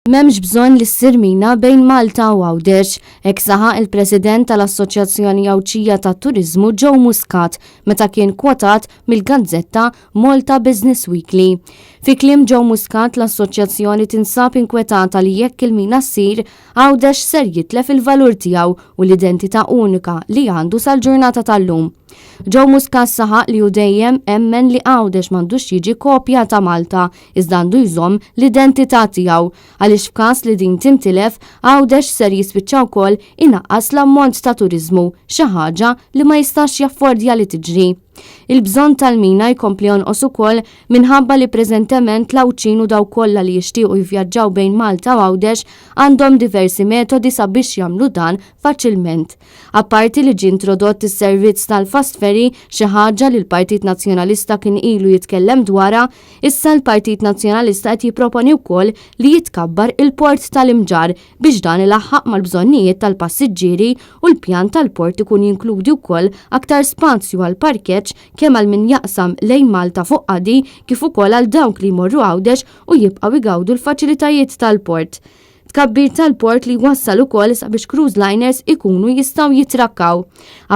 M'hemmx bżonn li ssir mina bejn Malta u Għawdex, hekk saħaq il-President tal-Assoċjazzjoni Għawdxija tat-Turiżmu Joe Muscat meta kien kwotat mill-gazzetta Malta Business Weekly. Fi kliem Joe Muscat l-assoċjazzjoni tinsab inkwetata li jekk il-mina ssir Għawdex ser jitlef il-valur tiegħu u l-identità unika li għandu sal-ġurnata tal-lum. Joe Muscat saħaq li hu dejjem emmen li Għawdex m'għandux jiġi kopja ta' Malta, iżda għandu jżomm l-identità tiegħu għaliex f'każ li din tintilef Għawdex ser jispiċċa wkoll inaqqas l-ammont ta' turiżmu, xi ħaġa li ma jistax jaffordja li tiġri. Il-bżonn tal-mina jkompli jonqos ukoll minħabba li preżentement l-Għawdxin u daw kollha li jixtiequ jivvjaġġaw bejn Malta u Għawdex għandhom diversi metodi sabiex jagħmlu dan faċilment. Apparti li ġie introdott is-servizz tal-Fast Ferry, xi ħaġa li l-Partit Nazzjonalista kien ilu jitkellem dwarha, issa l-Partit Nazzjonalista qed jipproponi wkoll li jitkabbar il-port tal-Imġar biex dan ilaħħaq mal-bżonnijiet tal-passiġġieri u l-pjan tal-port ikun jinkludi wkoll aktar spazju għal parkeġġ kemm għal min jaqsam lejn Malta fuq qadi kif ukoll għal dawk li jmorru Għawdex u jibqgħu jgawdu l-faċilitajiet tal-port. Tkabbir tal-port li wassal ukoll sabiex cruise liners ikunu jistgħu jitrakkaw.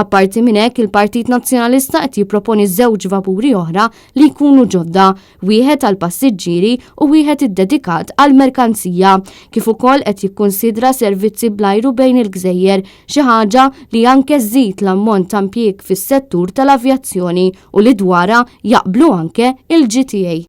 Apparti minn hekk il-Partit Nazzjonalista qed jipproponi żewġ vapuri oħra li jkunu ġodda, wieħed għal passiġġieri u wieħed iddedikat għal merkanzija, kif ukoll qed jikkunsidra servizzi bl-ajru bejn il-Gżejjer, xi ħaġa li anke żżid l-ammont ta' impjieg fis-settur tal-avjazzjoni u li dwarha jaqblu anke il-GTA.